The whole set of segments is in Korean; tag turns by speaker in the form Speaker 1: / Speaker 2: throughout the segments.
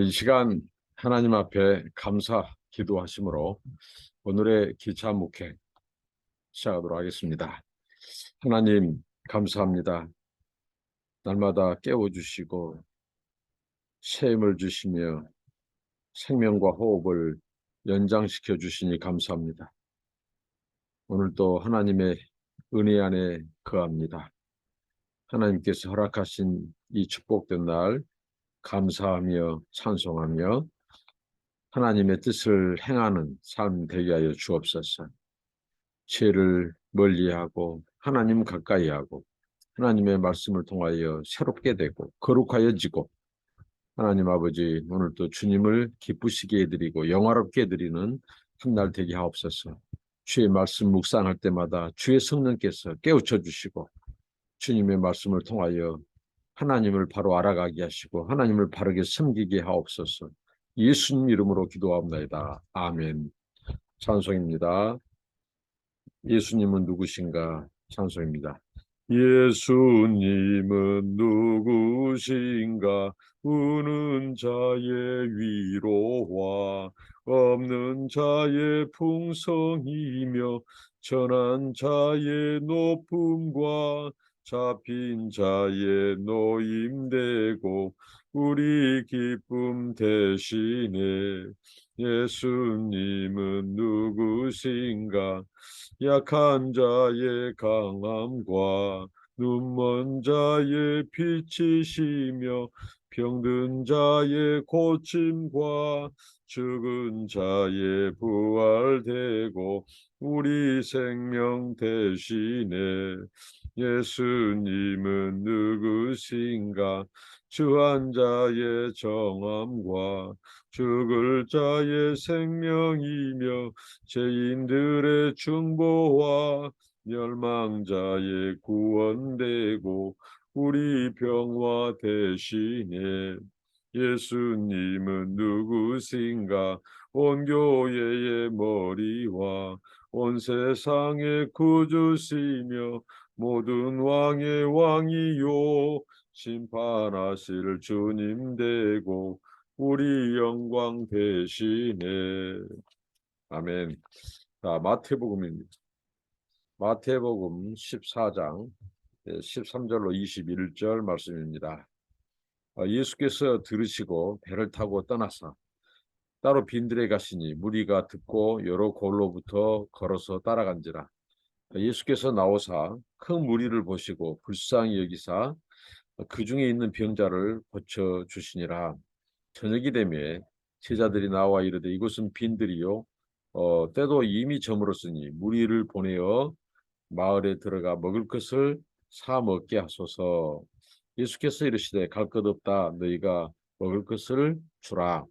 Speaker 1: 이 시간 하나님 앞에 감사 기도하심으로 오늘의 기차 목회 시작하도록 하겠습니다. 하나님 감사합니다. 날마다 깨워주시고 새 힘을 주시며 생명과 호흡을 연장시켜 주시니 감사합니다. 오늘도 하나님의 은혜 안에 거합니다. 하나님께서 허락하신 이 축복된 날 감사하며 찬송하며 하나님의 뜻을 행하는 삶 되게 하여 주옵소서. 죄를 멀리하고 하나님 가까이하고 하나님의 말씀을 통하여 새롭게 되고 거룩하여지고 하나님 아버지 오늘도 주님을 기쁘시게 해드리고 영화롭게 해드리는 한 날 되게 하옵소서. 주의 말씀 묵상할 때마다 주의 성령께서 깨우쳐 주시고 주님의 말씀을 통하여 하나님을 바로 알아가게 하시고 하나님을 바르게 섬기게 하옵소서. 예수님 이름으로 기도합니다. 아멘. 찬송입니다. 예수님은 누구신가? 찬송입니다. 예수님은 누구신가? 우는 자의 위로와 없는 자의 풍성이며 천한 자의 높음과 잡힌 자의 노임되고 우리 기쁨 대신에 예수님은 누구신가? 약한 자의 강함과 눈먼 자의 빛이시며 병든 자의 고침과 죽은 자의 부활되고 우리 생명 대신에 예수님은 누구신가? 주한 자의 정함과 죽을 자의 생명이며 죄인들의 중보와 멸망자의 구원되고 우리 병화 대신에 예수님은 누구신가? 온 교회의 머리와 온 세상의 구주시며 모든 왕의 왕이요 심판하실 주님 되고 우리 영광 대신에 아멘. 자, 마태복음입니다. 마태복음 14장 13절로 21절 말씀입니다. 예수께서 들으시고 배를 타고 떠나사 따로 빈들에 가시니 무리가 듣고 여러 골로부터 걸어서 따라간지라. 예수께서 나오사 큰 무리를 보시고 불쌍히 여기사 그 중에 있는 병자를 고쳐 주시니라. 저녁이 되매 제자들이 나와 이르되 이곳은 빈들이요 때도 이미 저물었으니 무리를 보내어 마을에 들어가 먹을 것을 사 먹게 하소서. 예수께서 이르시되 갈 것 없다 너희가 먹을 것을 주라.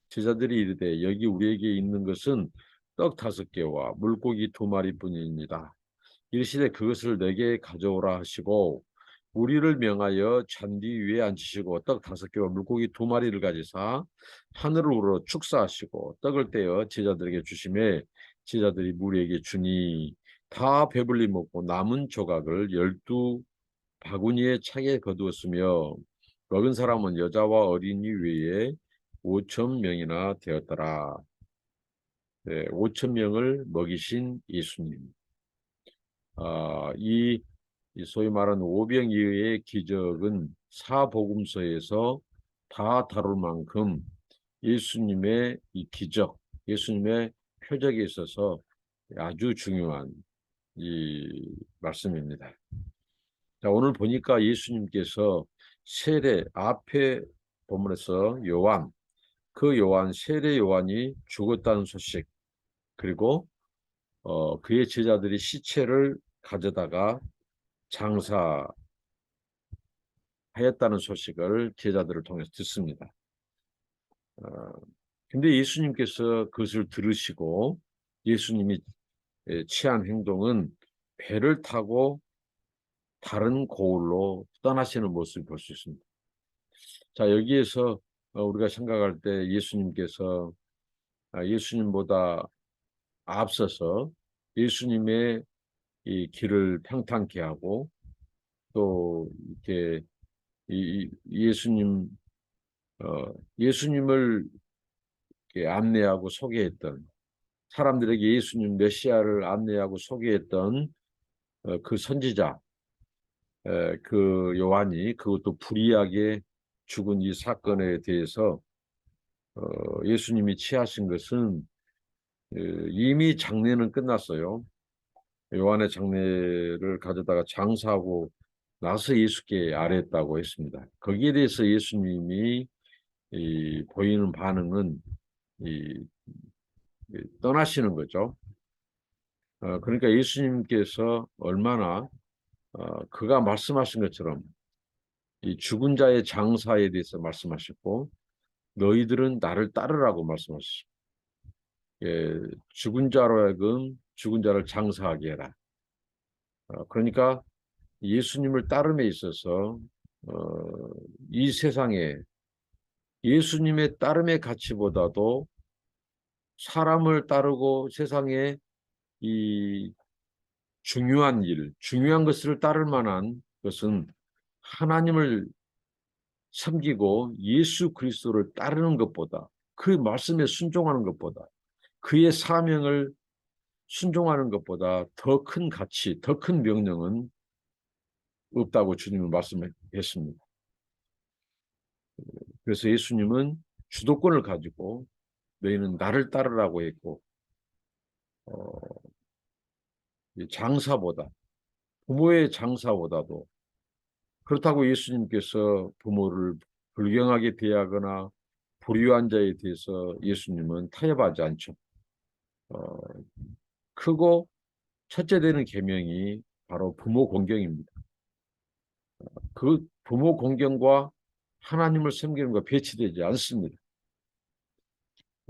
Speaker 1: 제자들이 이르되 여기 우리에게 있는 것은 떡 5개와 물고기 2마리뿐입니다. 이르시되 그것을 내게 가져오라 하시고 우리를 명하여 잔디 위에 앉히시고 떡 5개와 물고기 2마리를 가지사 하늘을 우러 축사하시고 떡을 떼어 제자들에게 주시매 제자들이 무리에게 주니 다 배불리 먹고 남은 조각을 12바구니에 차게 거두었으며 먹은 사람은 여자와 어린이 외에 5,000명이나 되었더라. 네, 5,000명을 먹이신 예수님. 이 소위 말하는 오병이어의 기적은 사복음서에서 다 다룰 만큼 예수님의 이 기적, 예수님의 표적에 있어서 아주 중요한 이 말씀입니다. 자, 오늘 보니까 예수님께서 세례 앞에 본문에서 요한, 그 요한 세례 요한이 죽었다는 소식 그리고 그의 제자들이 시체를 가져다가 장사하였다는 소식을 제자들을 통해서 듣습니다. 근데 예수님께서 그것을 들으시고 예수님이 취한 행동은 배를 타고 다른 고을로 떠나시는 모습을 볼 수 있습니다. 자, 여기에서 우리가 생각할 때 예수님께서 예수님보다 앞서서 예수님의 이 길을 평탄케 하고 또 이렇게 예수님 예수님을 이렇게 안내하고 소개했던, 사람들에게 예수님 메시아를 안내하고 소개했던 그 선지자, 그 요한이 그것도 불의하게 죽은 이 사건에 대해서 예수님이 취하신 것은 이미 장례는 끝났어요. 요한의 장례를 가져다가 장사하고 나서 예수께 아뢰었다고 했습니다. 거기에 대해서 예수님이 보이는 반응은 이, 떠나시는 거죠. 그러니까 예수님께서 얼마나 그가 말씀하신 것처럼 이 죽은 자의 장사에 대해서 말씀하셨고, 너희들은 나를 따르라고 말씀하셨습니다. 예, 죽은 자로 하여금 죽은 자를 장사하게 해라. 그러니까 예수님을 따름에 있어서 이 세상에 예수님의 따름의 가치보다도 사람을 따르고 세상에 이 중요한 일, 중요한 것을 따를 만한 것은 하나님을 섬기고 예수 그리스도를 따르는 것보다, 그 말씀에 순종하는 것보다, 그의 사명을 순종하는 것보다 더 큰 가치, 더 큰 명령은 없다고 주님은 말씀했습니다. 그래서 예수님은 주도권을 가지고 너희는 나를 따르라고 했고, 장사보다, 부모의 장사보다도, 그렇다고 예수님께서 부모를 불경하게 대하거나 불의한 자에 대해서 예수님은 타협하지 않죠. 어, 크고 첫째 되는 계명이 바로 부모 공경입니다. 그 부모 공경과 하나님을 섬기는 것 배치되지 않습니다.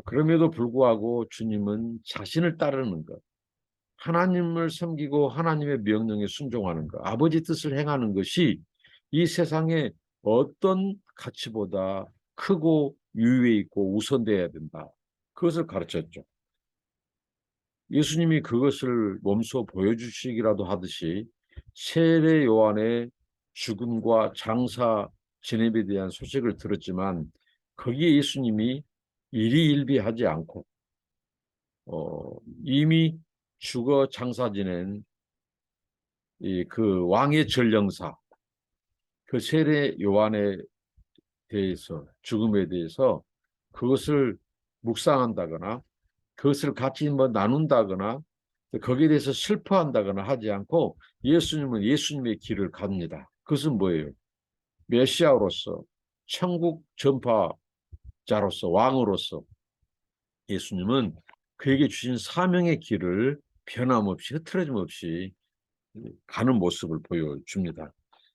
Speaker 1: 그럼에도 불구하고 주님은 자신을 따르는 것, 하나님을 섬기고 하나님의 명령에 순종하는 것, 아버지 뜻을 행하는 것이 이 세상에 어떤 가치보다 크고 유의에 있고 우선되어야 된다. 그것을 가르쳤죠. 예수님이 그것을 몸소 보여주시기라도 하듯이 세례 요한의 죽음과 장사 진입에 대한 소식을 들었지만 거기에 예수님이 일희일비하지 않고 이미 죽어 장사 지낸 그 왕의 전령사, 그 세례 요한에 대해서, 죽음에 대해서 그것을 묵상한다거나 그것을 같이 뭐 나눈다거나 거기에 대해서 슬퍼한다거나 하지 않고 예수님은 예수님의 길을 갑니다. 그것은 뭐예요? 메시아로서, 천국 전파자로서, 왕으로서 예수님은 그에게 주신 사명의 길을 변함없이, 흐트러짐 없이 가는 모습을 보여줍니다.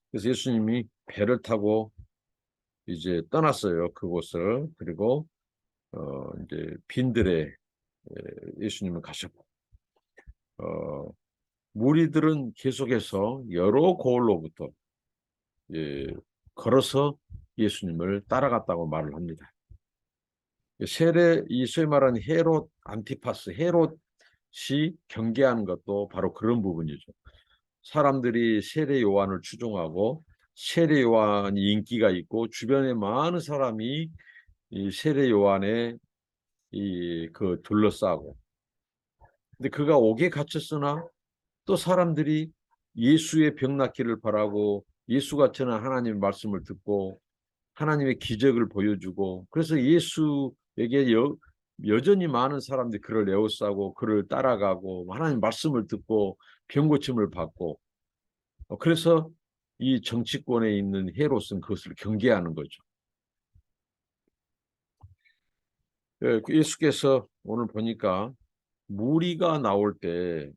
Speaker 1: 그래서 예수님이 배를 타고 이제 떠났어요. 그곳을. 그리고 이제 빈들에 예수님은 가셨고, 무리들은 계속해서 여러 고을로부터 걸어서 예수님을 따라갔다고 말을 합니다. 이 소위 말하는 헤롯 안티파스, 헤롯이 경계하는 것도 바로 그런 부분이죠. 사람들이 세례 요한을 추종하고 세례 요한이 인기가 있고 주변에 많은 사람이 이 세례 요한에 그 둘러싸고, 근데 그가 옥에 갇혔으나 또 사람들이 예수의 병 낫기를 바라고 예수가 전한 하나님의 말씀을 듣고 하나님의 기적을 보여주고, 그래서 예수에게 여전히 많은 사람들이 그를 에워싸고 그를 따라가고 하나님 말씀을 듣고 병 고침을 받고, 그래서 이 정치권에 있는 헤롯은 그것을 경계하는 거죠. 예수께서 오늘 보니까 무리가 나올 때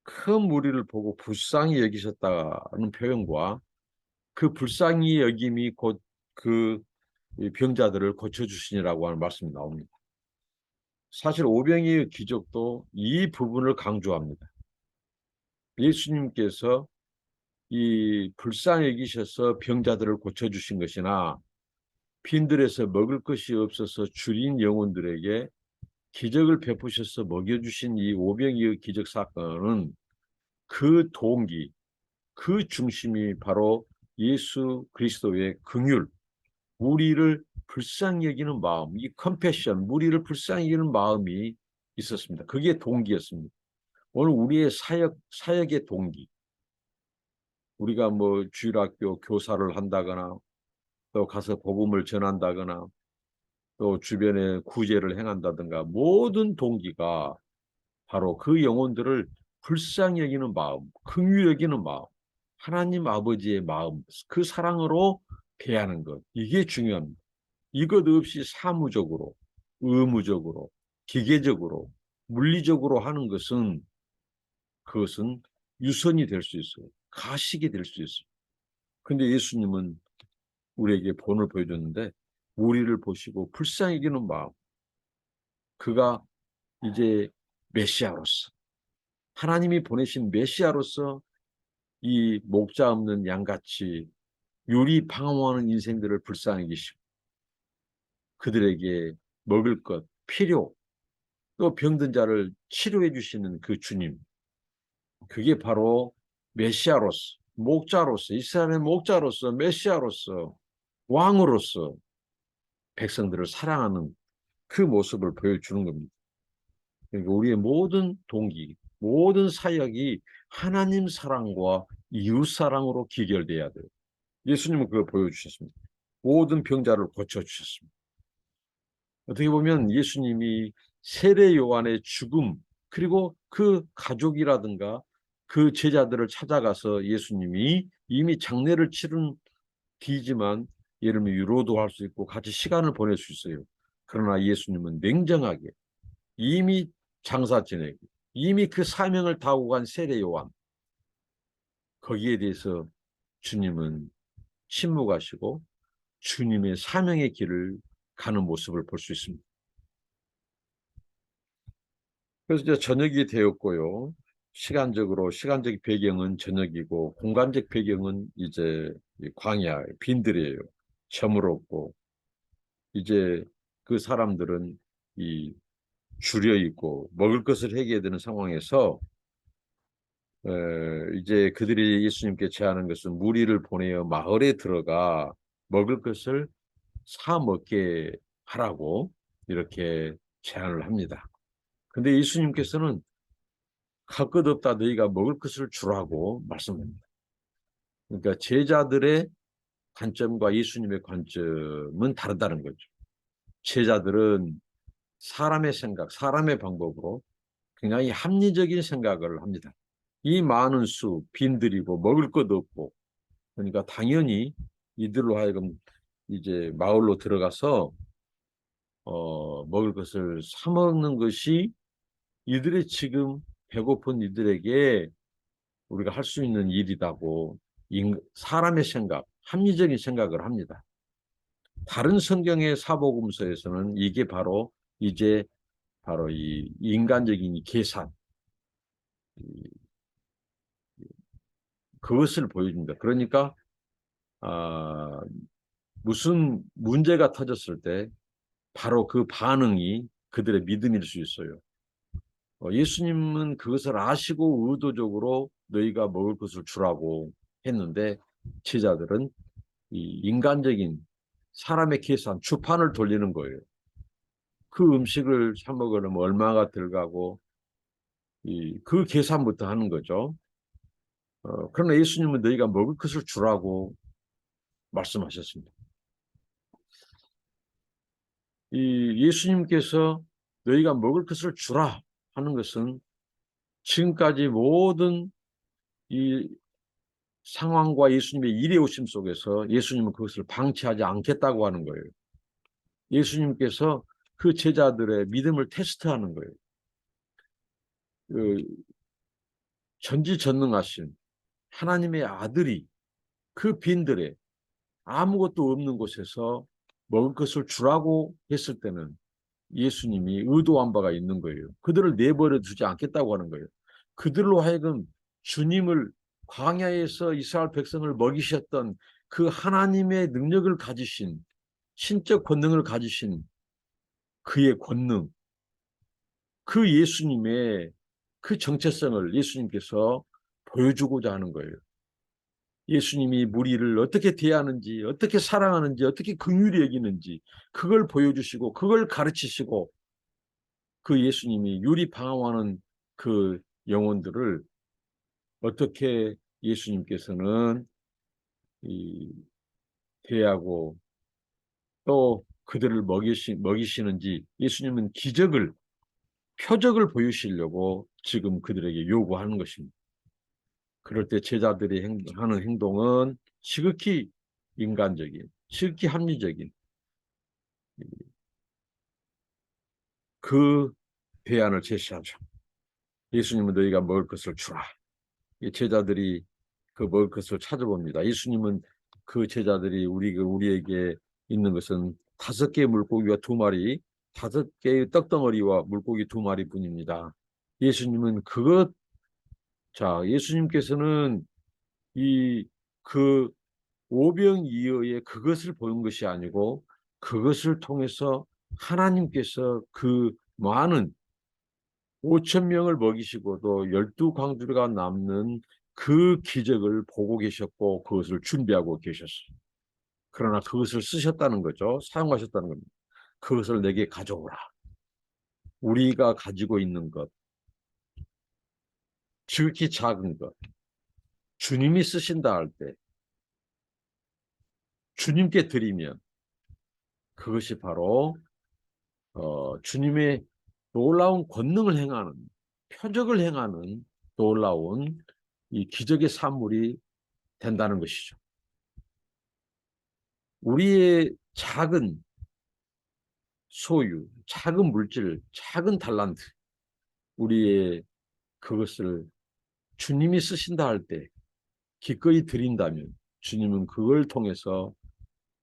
Speaker 1: 큰 무리를 보고 불쌍히 여기셨다는 표현과 그 불쌍히 여김이 곧 그 병자들을 고쳐주시니라고 하는 말씀이 나옵니다. 사실 오병이의 기적도 이 부분을 강조합니다. 예수님께서 이 불쌍히 여기셔서 병자들을 고쳐주신 것이나 빈들에서 먹을 것이 없어서 줄인 영혼들에게 기적을 베푸셔서 먹여주신 이 오병이의 기적 사건은 그 동기, 그 중심이 바로 예수 그리스도의 긍휼, 우리를 불쌍히 여기는 마음, 이 컴패션, 무리를 불쌍히 여기는 마음이 있었습니다. 그게 동기였습니다. 오늘 우리의 사역의 동기, 우리가 뭐 주일학교 교사를 한다거나 또 가서 복음을 전한다거나 또 주변에 구제를 행한다든가 모든 동기가 바로 그 영혼들을 불쌍히 여기는 마음, 긍휼히 여기는 마음, 하나님 아버지의 마음, 그 사랑으로 대하는 것, 이게 중요합니다. 이것 없이 사무적으로, 의무적으로, 기계적으로, 물리적으로 하는 것은 그것은 유선이 될 수 있어요. 가식이 될 수 있어요. 근데 예수님은 우리에게 본을 보여줬는데 우리를 보시고 불쌍히 여기는 마음, 그가 이제 메시아로서 하나님이 보내신 메시아로서 이 목자 없는 양같이 유리 방황하는 인생들을 불쌍히 여기시고 그들에게 먹을 것, 필요, 또 병든 자를 치료해 주시는 그 주님, 그게 바로 메시아로서, 목자로서, 이스라엘의 목자로서, 메시아로서, 왕으로서 백성들을 사랑하는 그 모습을 보여주는 겁니다. 그러니까 우리의 모든 동기, 모든 사역이 하나님 사랑과 이웃 사랑으로 기결돼야 돼요. 예수님은 그걸 보여주셨습니다. 모든 병자를 고쳐주셨습니다. 어떻게 보면 예수님이 세례 요한의 죽음, 그리고 그 가족이라든가 그 제자들을 찾아가서 예수님이 이미 장례를 치른 뒤지만 예를 들면 위로도 할 수 있고 같이 시간을 보낼 수 있어요. 그러나 예수님은 냉정하게 이미 장사 지내고 이미 그 사명을 다하고 간 세례 요한, 거기에 대해서 주님은 침묵하시고 주님의 사명의 길을 가는 모습을 볼 수 있습니다. 그래서 이제 저녁이 되었고요. 시간적 배경은 저녁이고 공간적 배경은 이제 광야, 빈들이에요. 저물 없고 이제 그 사람들은 이 줄여 있고 먹을 것을 해결해야 되는 상황에서 이제 그들이 예수님께 제안한 것은 무리를 보내어 마을에 들어가 먹을 것을 사 먹게 하라고 이렇게 제안을 합니다. 근데 예수님께서는 갈 것 없다 너희가 먹을 것을 주라고 말씀합니다. 그러니까 제자들의 관점과 예수님의 관점은 다르다는 거죠. 제자들은 사람의 생각, 사람의 방법으로 굉장히 합리적인 생각을 합니다. 이 많은 수, 빈들이고 먹을 것 없고 그러니까 당연히 이들로 하여금 이제 마을로 들어가서 먹을 것을 사 먹는 것이 이들의 지금 배고픈 이들에게 우리가 할 수 있는 일이라고 사람의 생각, 합리적인 생각을 합니다. 다른 성경의 사복음서에서는 이게 바로 이제 바로 이 인간적인 계산, 그것을 보여줍니다. 그러니까 아, 무슨 문제가 터졌을 때 바로 그 반응이 그들의 믿음일 수 있어요. 예수님은 그것을 아시고 의도적으로 너희가 먹을 것을 주라고 했는데 제자들은 이 인간적인 사람의 계산, 주판을 돌리는 거예요. 그 음식을 사 먹으려면 얼마가 들어가고 그 계산부터 하는 거죠. 그러나 예수님은 너희가 먹을 것을 주라고 말씀하셨습니다. 이 예수님께서 너희가 먹을 것을 주라 하는 것은 지금까지 모든 이 상황과 예수님의 일의 오심 속에서 예수님은 그것을 방치하지 않겠다고 하는 거예요. 예수님께서 그 제자들의 믿음을 테스트하는 거예요. 그 전지전능하신 하나님의 아들이 그 빈들에 아무것도 없는 곳에서 먹을 것을 주라고 했을 때는 예수님이 의도한 바가 있는 거예요. 그들을 내버려 두지 않겠다고 하는 거예요. 그들로 하여금 주님을 광야에서 이스라엘 백성을 먹이셨던 그 하나님의 능력을 가지신 신적 권능을 가지신 그의 권능, 그 예수님의 그 정체성을 예수님께서 보여주고자 하는 거예요. 예수님이 무리를 어떻게 대하는지, 어떻게 사랑하는지, 어떻게 긍휼히 여기는지 그걸 보여주시고 그걸 가르치시고 그 예수님이 유리 방황하는 그 영혼들을 어떻게 예수님께서는 이 대하고 또 그들을 먹이시는지 예수님은 기적을, 표적을 보이시려고 지금 그들에게 요구하는 것입니다. 그럴 때 제자들이 하는 행동은 지극히 인간적인, 지극히 합리적인 그 대안을 제시하죠. 예수님은 너희가 먹을 것을 주라. 이 제자들이 그 먹을 것을 찾아봅니다. 예수님은 그 제자들이 우리에게 있는 것은 5개의 물고기와 2마리, 5개의 떡덩어리와 물고기 2마리뿐입니다. 예수님은 예수님께서는 그 오병이어의 그것을 보는 것이 아니고 그것을 통해서 하나님께서 그 많은 5천 명을 먹이시고도 12광주리가 남는 그 기적을 보고 계셨고 그것을 준비하고 계셨어요. 그러나 그것을 쓰셨다는 거죠. 사용하셨다는 겁니다. 그것을 내게 가져오라. 우리가 가지고 있는 것, 지극히 작은 것, 주님이 쓰신다 할 때 주님께 드리면 그것이 바로 주님의 놀라운 권능을 행하는, 표적을 행하는 놀라운 이 기적의 산물이 된다는 것이죠. 우리의 작은 소유, 작은 물질, 작은 달란트, 우리의 그것을 주님이 쓰신다 할 때 기꺼이 드린다면 주님은 그걸 통해서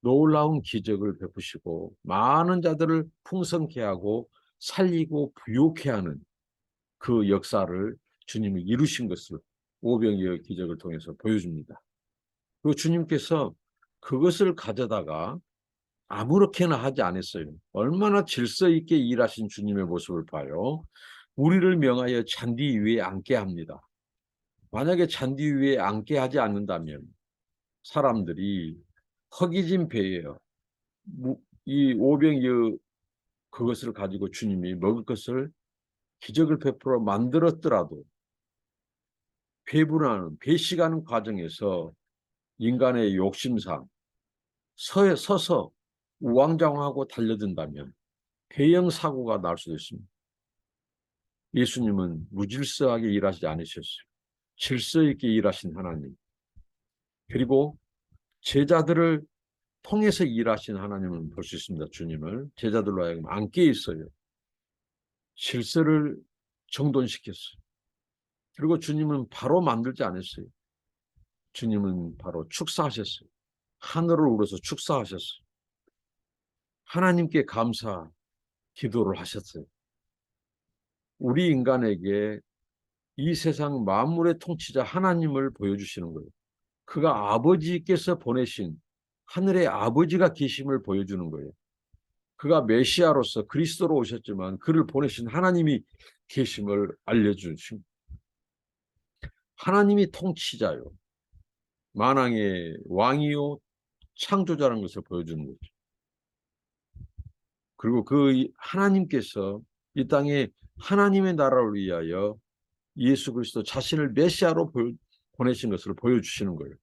Speaker 1: 놀라운 기적을 베푸시고 많은 자들을 풍성케 하고 살리고 부욕케 하는 그 역사를 주님이 이루신 것을 오병이어 기적을 통해서 보여줍니다. 그 주님께서 그것을 가져다가 아무렇게나 하지 않았어요. 얼마나 질서 있게 일하신 주님의 모습을 봐요. 우리를 명하여 잔디 위에 앉게 합니다. 만약에 잔디 위에 앉게 하지 않는다면 사람들이 허기진 배예요. 이 오병이어 그것을 가지고 주님이 먹을 것을 기적을 베풀어 만들었더라도 배분하는, 배식하는 과정에서 인간의 욕심상 서서 우왕좌왕하고 달려든다면 대형 사고가 날 수도 있습니다. 예수님은 무질서하게 일하지 않으셨어요. 질서 있게 일하신 하나님. 그리고 제자들을 통해서 일하신 하나님을 볼 수 있습니다. 주님을. 제자들로 하여금 앉게 있어요. 질서를 정돈시켰어요. 그리고 주님은 바로 만들지 않았어요. 주님은 바로 축사하셨어요. 하늘을 우러서 축사하셨어요. 하나님께 감사 기도를 하셨어요. 우리 인간에게 이 세상 만물의 통치자 하나님을 보여주시는 거예요. 그가 아버지께서 보내신 하늘의 아버지가 계심을 보여주는 거예요. 그가 메시아로서 그리스도로 오셨지만 그를 보내신 하나님이 계심을 알려주신 하나님이 통치자요. 만왕의 왕이요 창조자라는 것을 보여주는 거죠. 그리고 그 하나님께서 이 땅에 하나님의 나라를 위하여 예수 그리스도 자신을 메시아로 보내신 것을 보여주시는 거예요.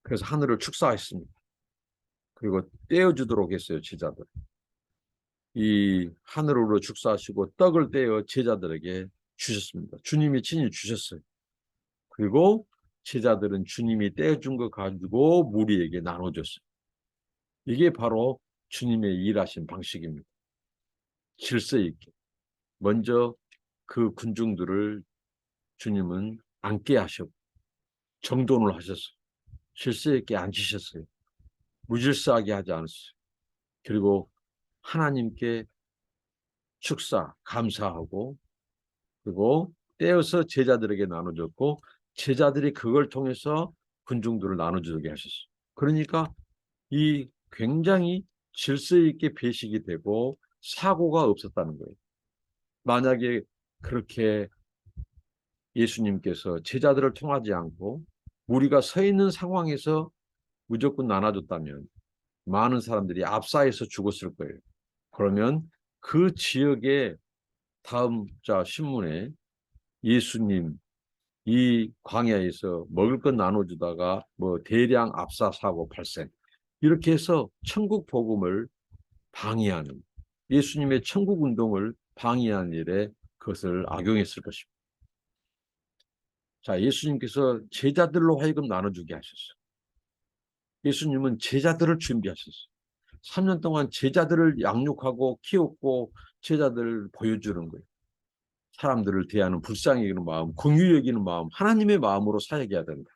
Speaker 1: 그래서 하늘을 축사했습니다. 그리고 떼어주도록 했어요. 제자들. 이 하늘으로 축사하시고 떡을 떼어 제자들에게 주셨습니다. 주님이 친히 주셨어요. 그리고 제자들은 주님이 떼어준 거 가지고 무리에게 나눠줬어요. 이게 바로 주님의 일하신 방식입니다. 질서 있게. 먼저 그 군중들을 주님은 앉게 하셨고 정돈을 하셨어요. 질서 있게 앉히셨어요. 무질서하게 하지 않았어요. 그리고 하나님께 축사, 감사하고 그리고 떼어서 제자들에게 나눠줬고 제자들이 그걸 통해서 군중들을 나눠주게 하셨어요. 그러니까 이 굉장히 질서 있게 배식이 되고 사고가 없었다는 거예요. 만약에 그렇게 예수님께서 제자들을 통하지 않고 무리가 서 있는 상황에서 무조건 나눠줬다면 많은 사람들이 압사해서 죽었을 거예요. 그러면 그 지역의 다음 자 신문에 예수님 이 광야에서 먹을 것 나눠주다가 뭐 대량 압사 사고 발생 이렇게 해서 천국 복음을 방해하는 예수님의 천국 운동을 방해한 일에 그것을 악용했을 것입니다. 자, 예수님께서 제자들로 하여금 나눠주게 하셨어요. 예수님은 제자들을 준비하셨어요. 3년 동안 제자들을 양육하고 키웠고 제자들을 보여주는 거예요. 사람들을 대하는 불쌍히 여기는 마음, 긍휼히 여기는 마음, 하나님의 마음으로 사역해야 된다.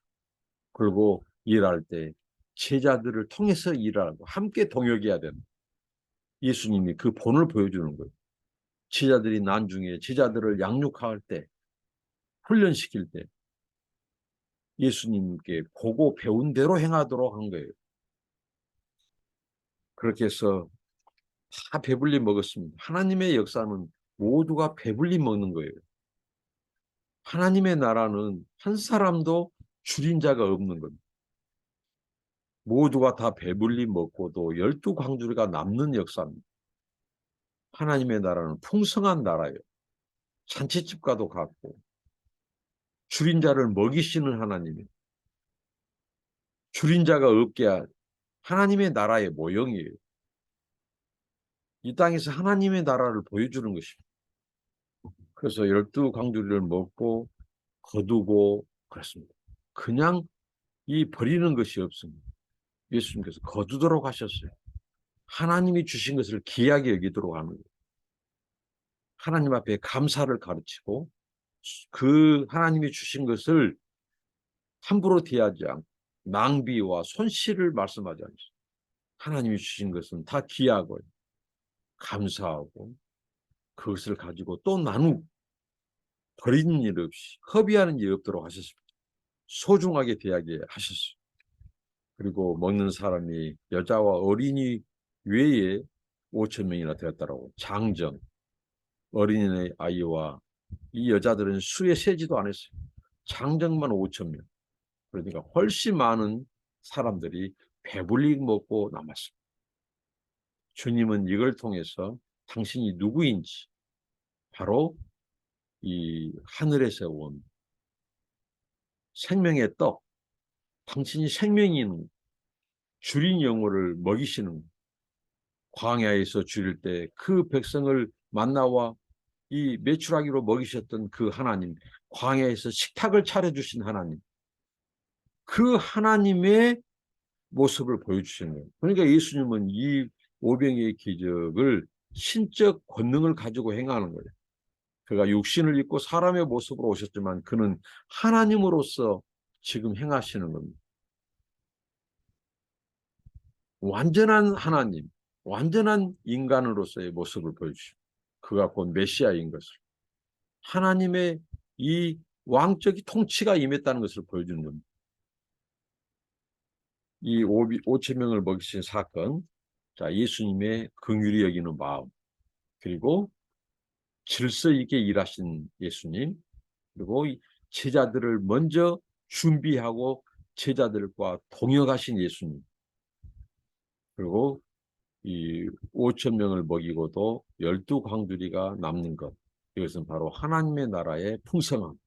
Speaker 1: 그리고 일할 때 제자들을 통해서 일하고 함께 동역해야 된다. 예수님이 그 본을 보여주는 거예요. 제자들이 난중에 제자들을 양육할 때, 훈련시킬 때 예수님께 보고 배운 대로 행하도록 한 거예요. 그렇게 해서 다 배불리 먹었습니다. 하나님의 역사는 모두가 배불리 먹는 거예요. 하나님의 나라는 한 사람도 줄인 자가 없는 겁니다. 모두가 다 배불리 먹고도 12광주리가 남는 역사입니다. 하나님의 나라는 풍성한 나라예요. 잔치집과도 같고 줄인 자를 먹이시는 하나님이에요. 줄인 자가 없게 한 하나님의 나라의 모형이에요. 이 땅에서 하나님의 나라를 보여주는 것입니다. 그래서 12광주리를 먹고 거두고 그랬습니다. 그냥 이 버리는 것이 없습니다. 예수님께서 거두도록 하셨어요. 하나님이 주신 것을 귀하게 여기도록 하는 거예요. 하나님 앞에 감사를 가르치고 그 하나님이 주신 것을 함부로 대하지 않고 낭비와 손실을 말씀하지 않습니다. 하나님이 주신 것은 다 귀하고 감사하고 그것을 가지고 또 나누고 버리는 일 없이 허비하는 일 없도록 하셨습니다. 소중하게 대하게 하셨어요. 그리고 먹는 사람이 여자와 어린이 외에 5천 명이나 되었다라고. 장정, 어린이 아이와 이 여자들은 수에 세지도 않았어요. 장정만 5천 명. 그러니까 훨씬 많은 사람들이 배불리 먹고 남았습니다. 주님은 이걸 통해서 당신이 누구인지 바로 이 하늘에서 온 생명의 떡, 당신이 생명인 줄인 영혼을 먹이시는 광야에서 줄일 때 그 백성을 만나와 이 메추라기로 먹이셨던 그 하나님, 광야에서 식탁을 차려주신 하나님, 그 하나님의 모습을 보여주시는 거예요. 그러니까 예수님은 이 오병이의 기적을 신적 권능을 가지고 행하는 거예요. 그가 육신을 입고 사람의 모습으로 오셨지만 그는 하나님으로서 지금 행하시는 겁니다. 완전한 하나님, 완전한 인간으로서의 모습을 보여주시고 그가 곧 메시아인 것을 하나님의 이 왕적인 통치가 임했다는 것을 보여주는 겁니다. 이 5천 명을 먹이신 사건, 자 예수님의 긍휼히 여기는 마음, 그리고 질서 있게 일하신 예수님, 그리고 제자들을 먼저 준비하고 제자들과 동역하신 예수님, 그리고 이 5천 명을 먹이고도 12광주리가 남는 것, 이것은 바로 하나님의 나라의 풍성함,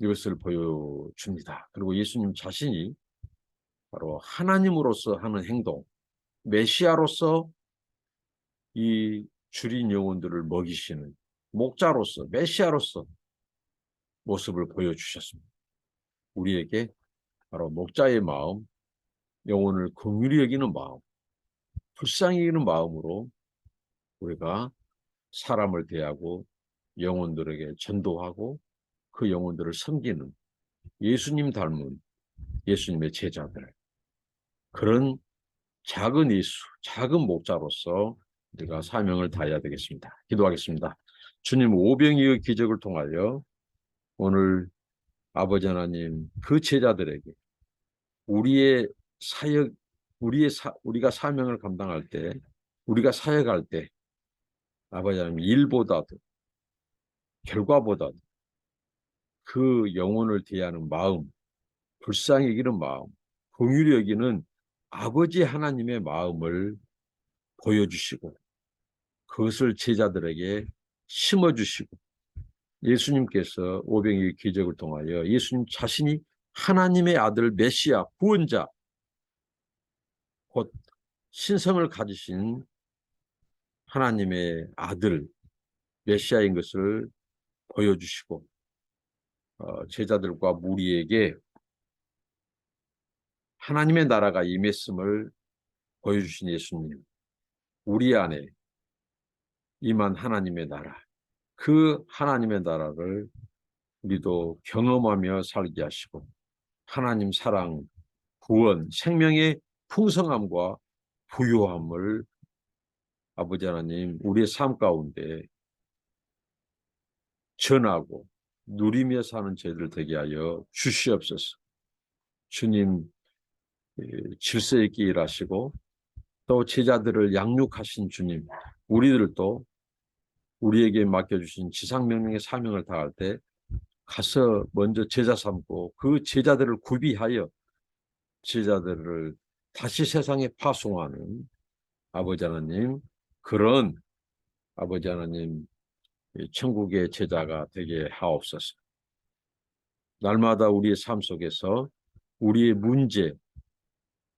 Speaker 1: 이것을 보여줍니다. 그리고 예수님 자신이 바로 하나님으로서 하는 행동, 메시아로서 이 줄인 영혼들을 먹이시는 목자로서, 메시아로서 모습을 보여주셨습니다. 우리에게 바로 목자의 마음, 영혼을 긍휼히 여기는 마음, 불쌍히 여기는 마음으로 우리가 사람을 대하고 영혼들에게 전도하고 그 영혼들을 섬기는 예수님 닮은 예수님의 제자들, 그런 작은 예수, 작은 목자로서 우리가 사명을 다해야 되겠습니다. 기도하겠습니다. 주님, 오병이의 기적을 통하여 오늘 아버지 하나님 그 제자들에게 우리의 사역, 우리가 사명을 감당할 때, 우리가 사역할 때 아버지 하나님 일보다도 결과보다도 그 영혼을 대하는 마음, 불쌍히 여기는 마음, 긍휼히 여기는 아버지 하나님의 마음을 보여주시고 그것을 제자들에게 심어주시고 예수님께서 오병이의 기적을 통하여 예수님 자신이 하나님의 아들 메시아 구원자 곧 신성을 가지신 하나님의 아들 메시아인 것을 보여주시고 제자들과 무리에게 하나님의 나라가 임했음을 보여주신 예수님, 우리 안에 임한 하나님의 나라, 그 하나님의 나라를 우리도 경험하며 살게 하시고 하나님 사랑, 구원, 생명의 풍성함과 부요함을 아버지 하나님 우리의 삶 가운데 전하고 누리며 사는 저희들 되게 하여 주시옵소서. 주님 질서 있게 일하시고 또 제자들을 양육하신 주님, 우리들도 우리에게 맡겨주신 지상명령의 사명을 다할 때 가서 먼저 제자 삼고 그 제자들을 구비하여 제자들을 다시 세상에 파송하는 아버지 하나님, 그런 아버지 하나님 천국의 제자가 되게 하옵소서. 날마다 우리의 삶 속에서 우리의 문제,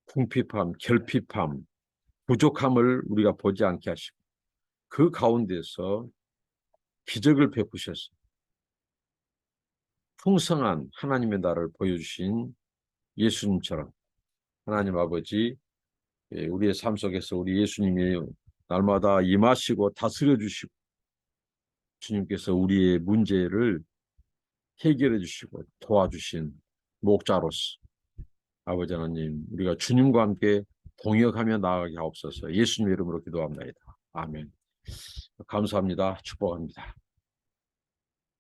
Speaker 1: 궁핍함, 결핍함, 부족함을 우리가 보지 않게 하시고 그 가운데서 기적을 베푸셔서 풍성한 하나님의 나라를 보여주신 예수님처럼 하나님 아버지 우리의 삶 속에서 우리 예수님이 날마다 임하시고 다스려 주시고 주님께서 우리의 문제를 해결해 주시고 도와주신 목자로서 아버지 하나님 우리가 주님과 함께 동역하며 나아가게 하옵소서. 예수님의 이름으로 기도합니다. 아멘. 감사합니다. 축복합니다.